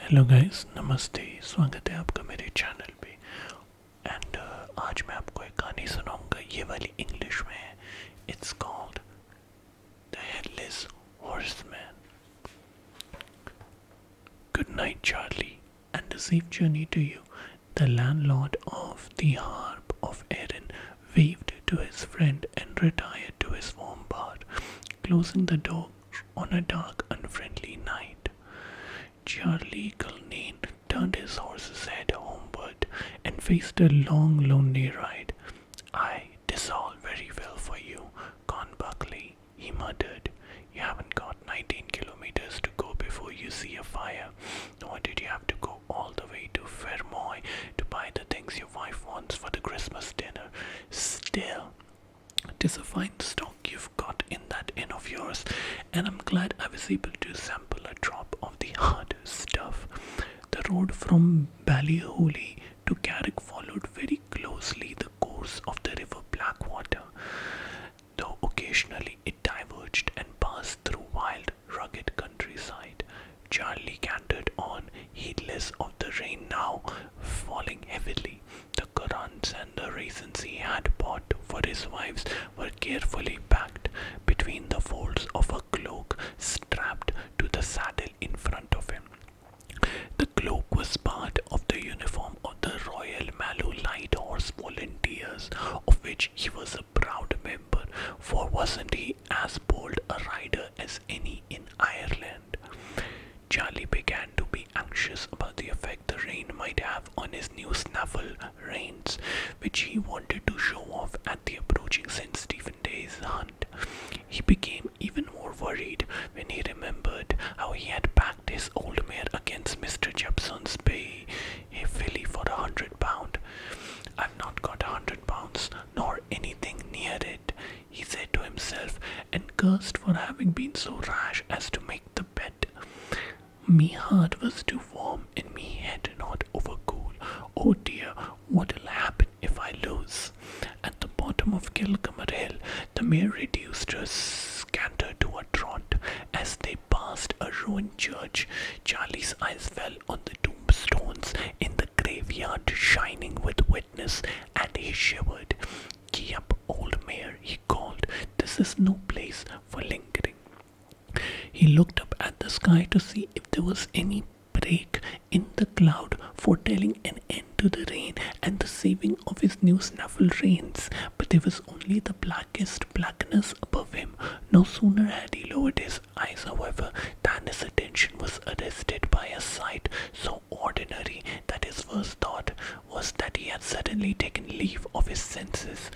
Hello guys, नमस्ते। स्वागत है आपका मेरे चैनल पे। एंड आज मैं आपको एक कहानी सुनाऊंगा। ये वाली इंग्लिश में है। It's called the headless horseman. Good night Charlie and a safe journey to you. The landlord of the Harp of Erin waved to his friend and retired to his warm bar, closing the door on a dark, unfriendly night. Charlie Culnane turned his horse's head homeward and faced a long, lonely ride. "'Tis all very well for you, Con Buckley," he muttered. "You haven't got 19 kilometers to go before you see a fire. Nor did you have to go all the way to Fermoy to buy the things your wife wants for the Christmas dinner. Still, 'tis a fine stock you've got in that inn of yours, and I'm glad I was able to sample a drop of the hard stuff." The road from Ballyhooly to Carrick followed very closely the course of the river Blackwater, though occasionally it diverged and passed through wild, rugged countryside. Charlie cantered on, heedless of the rain now falling heavily. The currants and the raisins he had bought for his wives were carefully packed between the folds of a cloak strapped to the saddle in front of him. The cloak was part of the uniform of the Royal Mallow Light Horse Volunteers, of which he was a proud member, for wasn't he as bold a rider as any in Ireland? Charlie began to be anxious about the effect the rain might have on his new snaffle reins, which he wanted to show off at the approaching St. Stephen Day's hunt. He became even more worried when he remembered how he had backed his old mare against Mr. Jepson's bay, a filly for £100. "I've not got £100, nor anything near it," he said to himself, and cursed for having been so rash as to make the bet. Me heart was too warm and me head not overcool. Oh dear, what'll happen if I lose? At the bottom of Kilcomer Hill, the mare reduced her canter to a trot. As they passed a ruined church, Charlie's eyes fell on the tombstones in the graveyard shining with witness, and he shivered. "Gee up, old mare," he called. "This is no place for lingering." He looked up at the sky to see if there was any break in the cloud foretelling an end to the rain and the saving of his new snaffle reins, but there was only the blackest blackness above him. No sooner had he lowered his eyes, however, than his attention was arrested by a sight so ordinary that his first thought was that he had suddenly taken leave of his senses.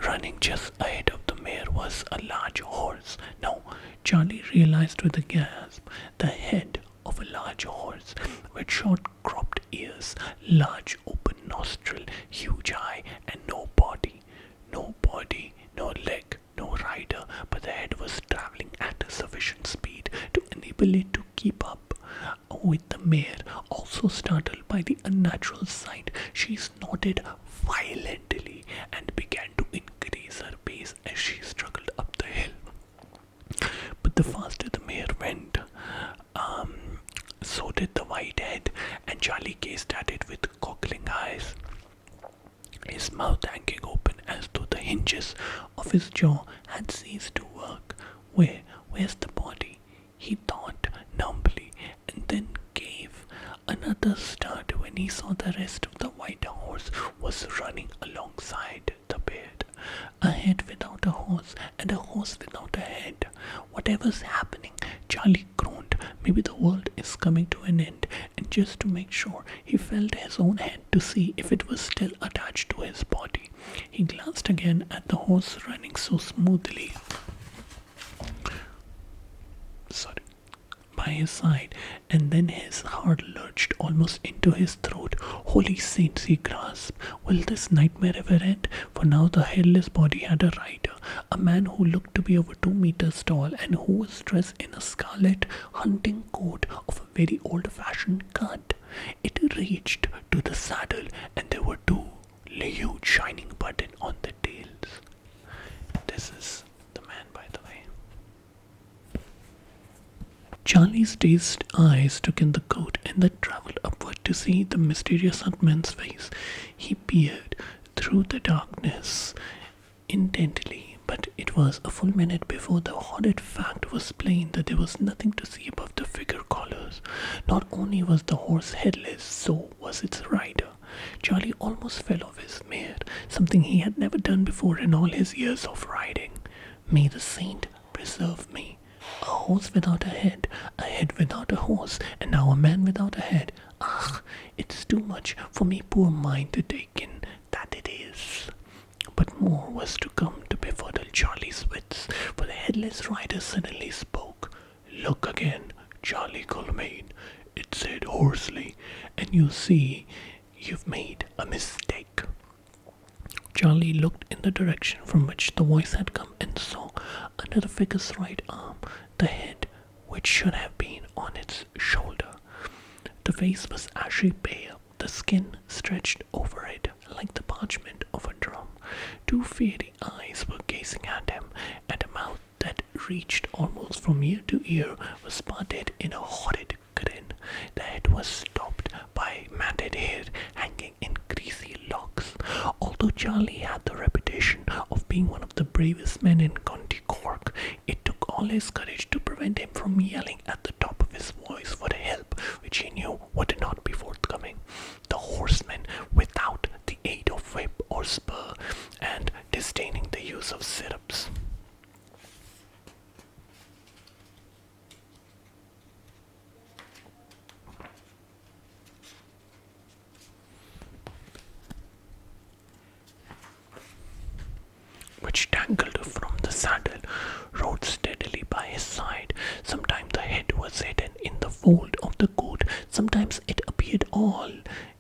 Running just ahead of the mare was a large horse. No, Charlie realized with a gasp, the head of a large horse with short cropped ears, large open nostril, huge eye, and no body. No body, no leg, no rider, but the head was traveling at a sufficient speed to enable it to keep up with the mare. Also startled by the unnatural sight, she snorted violently and began to increase her pace as she struggled up the hill. But the faster the mare went, so did the white head, and Charlie gazed at it with goggling eyes, his mouth hanging open as though the hinges of his jaw had ceased to work. Where's the body?" he thought numbly, and then gave another start when he saw the rest of the white horse was running alongside the bed. A head without a horse and a horse without a head. "Whatever's happening?" Charlie groaned. "Maybe the world is coming to an end." And just to make sure, he felt his own head to see if it was still attached to his body. He glanced again at the horse running so smoothly by his side, and then his heart lurched almost into his throat. "Holy saints," he grasped. "Will this nightmare ever end?" For now the headless body had a rider, a man who looked to be over 2 meters tall and who was dressed in a scarlet hunting coat of a very old-fashioned cut. It reached to the saddle, and there were two huge shining buttons on the tails. This is the man, by the way. Charlie's dazed eyes took in the coat and then travelled upward to see the mysterious huntsman's face. He peered through the darkness intently, but it was a full minute before the horrid fact was plain that there was nothing to see above the figure collars. Not only was the horse headless, so was its rider. Charlie almost fell off his mare, something he had never done before in all his years of riding. May the saint preserve me. A horse without a head without a horse, and now a man without a head. Ah, it's too much for me poor mind to take in, that it is. But more was to come to befuddle Charlie's wits, for the headless rider suddenly spoke. "Look again, Charlie Culmain," it said hoarsely, "and you see you've made a mistake." Charlie looked in the direction from which the voice had come and saw, under the figure's right arm, the head which should have been on its shoulder. The face was ashy pale, the skin stretched over it like the parchment of a drum. Two fiery eyes were gazing at him, and a mouth that reached almost from ear to ear was parted in a horrid grin. The head was stopped by matted hair hanging in greasy locks. Although Charlie had the reputation of being one of the bravest men in County Cork, it took all his courage to prevent him from yelling at the top of his voice for help, which he knew would not be forthcoming. The horseman, without the aid of whip or spur, and disdaining the use of stirrups, which dangled from the saddle, rode steadily by his side. Sometimes the head was hidden in the fold of the coat, sometimes it appeared all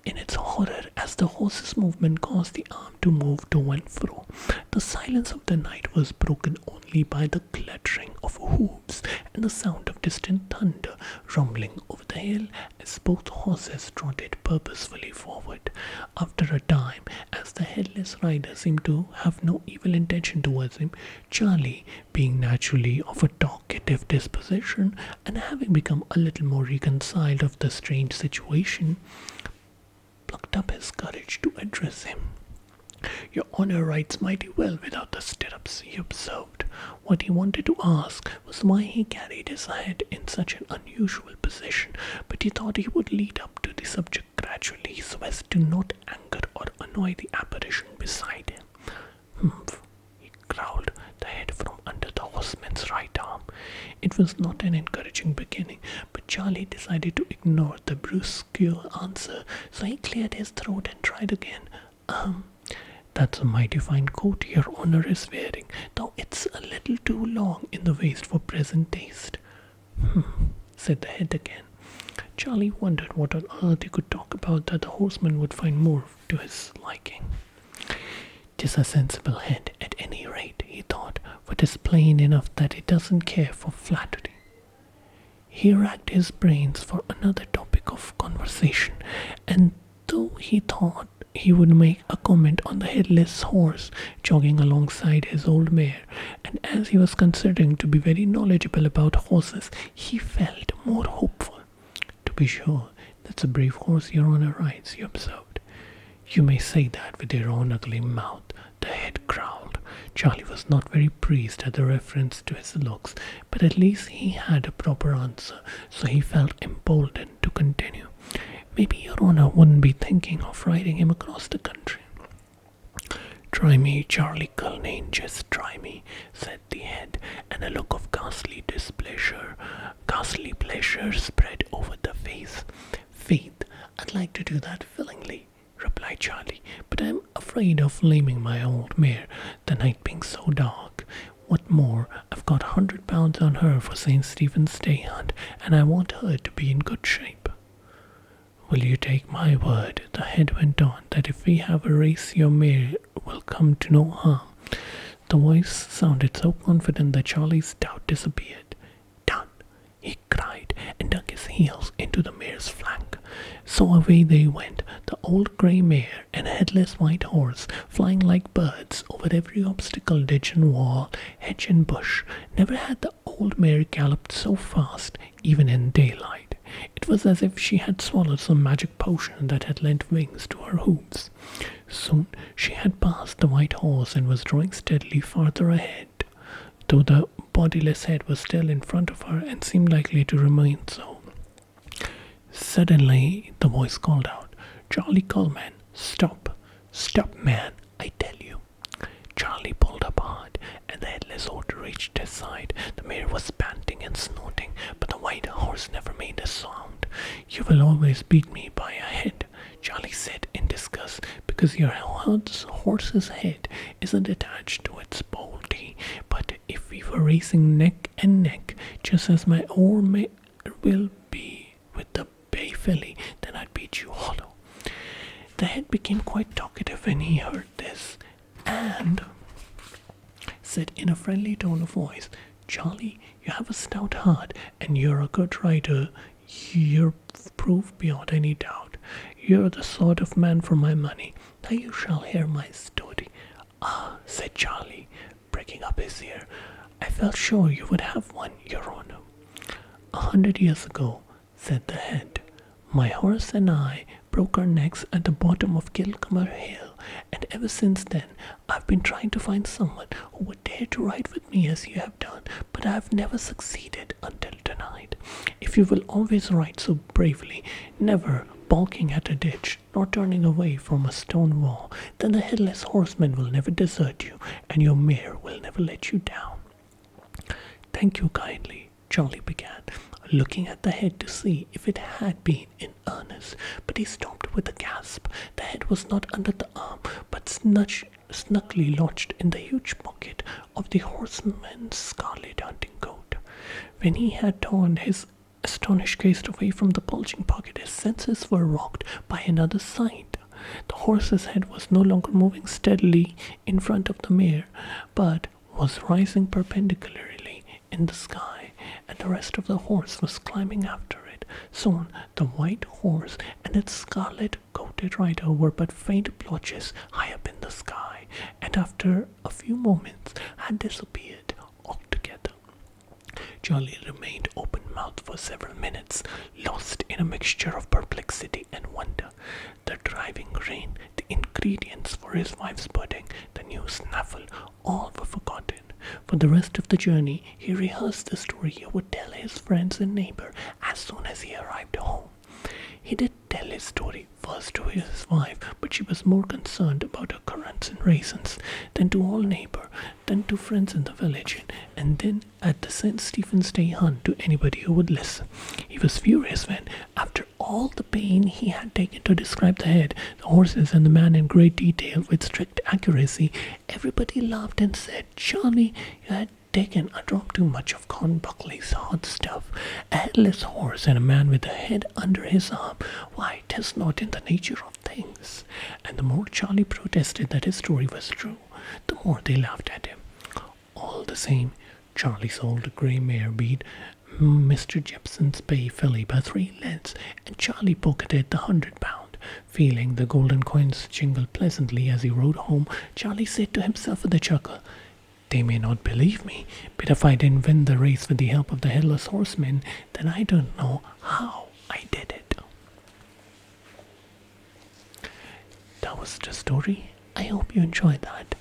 in its horror as the horse's movement caused the arm to move to and fro. The silence of the night was broken only by the clattering of hoofs and the sound of distant thunder rumbling over the hill as both horses trotted purposefully forward. After a time, as the headless rider seemed to have no evil intention towards him, Charlie, being naturally of a talkative disposition and having become a little more reconciled of the strange situation, plucked up his courage to address him. "Your Honour rides mighty well without the stirrups," he observed. What he wanted to ask was why he carried his head in such an unusual position, but he thought he would lead up to the subject gradually so as to not anger or annoy the apparition beside him. "Humph," he growled, the head from under the horseman's right arm. It was not an encouraging beginning, but Charlie decided to ignore the brusque answer, so he cleared his throat and tried again. That's a mighty fine coat your Honour is wearing, though it's a little too long in the waist for present taste." Said the head again. Charlie wondered what on earth he could talk about that the horseman would find more to his liking. "'Tis a sensible head, at any rate," he thought, "for 'tis plain enough that it doesn't care for flattery." He racked his brains for another topic of conversation, and though he thought he would make a comment on the headless horse jogging alongside his old mare, and as he was considering to be very knowledgeable about horses, he felt more hopeful. "To be sure, that's a brave horse your Honour rides," he observed. "You may say that with your own ugly mouth," the head growled. Charlie was not very pleased at the reference to his looks, but at least he had a proper answer, so he felt emboldened to continue. "Maybe your Honour wouldn't be thinking of riding him across the country." "Try me, Charlie Culmain, just try me," said the head, and a look of ghastly pleasure spread over the face. "Faith, I'd like to do that willingly," replied Charlie, "but I'm afraid of laming my old mare, the night being so dark. What more, I've got £100 on her for St. Stephen's Day hunt, and I want her to be in good shape." "Will you take my word," the head went on, "that if we have a race your mare will come to no harm?" The voice sounded so confident that Charlie's doubt disappeared. "Done," he cried, and dug his heels into the mare's flank. So away they went, the old grey mare and headless white horse, flying like birds over every obstacle, ditch and wall, hedge and bush. Never had the old mare galloped so fast, even in daylight. It was as if she had swallowed some magic potion that had lent wings to her hooves. Soon she had passed the white horse and was drawing steadily farther ahead, though the bodiless head was still in front of her and seemed likely to remain so. Suddenly the voice called out, "Charlie Coleman, stop! Stop, man, I tell you." Charlie pulled up hard, and the headless horse reached his side. The mare was panting and snorting, but the white horse never made a sound. "You will always beat me by a head," Charlie said in disgust, "because your horse's head isn't attached to its bolty. But if we were racing neck and neck, just as my old mare will be with the bay filly, then I'd beat you hollow." The head became quite talkative when he heard this, and said in a friendly tone of voice, "Charlie, you have a stout heart, and you're a good rider. You're proof beyond any doubt. You're the sort of man for my money. Now you shall hear my story." "Ah," said Charlie, pricking up his ear, "I felt sure you would have one, Your Honor." "100 years ago," said the head, "my horse and I broke our necks at the bottom of Kilcomer Hill, and ever since then I've been trying to find someone who would dare to ride with me as you have done, but I've never succeeded until tonight. If you will always ride so bravely, never balking at a ditch, nor turning away from a stone wall, then the headless horseman will never desert you, and your mare will never let you down." "Thank you kindly," Charlie began, looking at the head to see if it had been in earnest, but he stopped with a gasp. The head was not under the arm, but snugly lodged in the huge pocket of the horseman's scarlet hunting coat. When he had torn his astonished gaze away from the bulging pocket, his senses were rocked by another sight. The horse's head was no longer moving steadily in front of the mare, but was rising perpendicularly in the sky, and the rest of the horse was climbing after it. Soon the white horse and its scarlet-coated rider were but faint blotches high up in the sky, and after a few moments had disappeared altogether. Charlie remained open-mouthed for several minutes, lost in a mixture of perplexity and wonder. The driving rain, the ingredients for his wife's pudding, the new snaffle, all were forgotten. For the rest of the journey, he rehearsed the story he would tell his friends and neighbor as soon as he arrived home. He did tell his story first to his wife, but she was more concerned about her currants and raisins than to all neighbor, than to friends in the village, and then at the St. Stephen's Day hunt to anybody who would listen. He was furious when, after all the pain he had taken to describe the head, the horses, and the man in great detail with strict accuracy, everybody laughed and said, "Charlie, you had taken a drop too much of Con Buckley's hot stuff. A headless horse and a man with a head under his arm. Why, 'tis not in the nature of things." And the more Charlie protested that his story was true, the more they laughed at him. All the same, Charlie sold a grey mare beat Mr. Jepson's bay filly by 3 lengths, and Charlie pocketed the £100. Feeling the golden coins jingle pleasantly as he rode home, Charlie said to himself with a chuckle, "They may not believe me, but if I didn't win the race with the help of the headless horseman, then I don't know how I did it." That was the story. I hope you enjoyed that.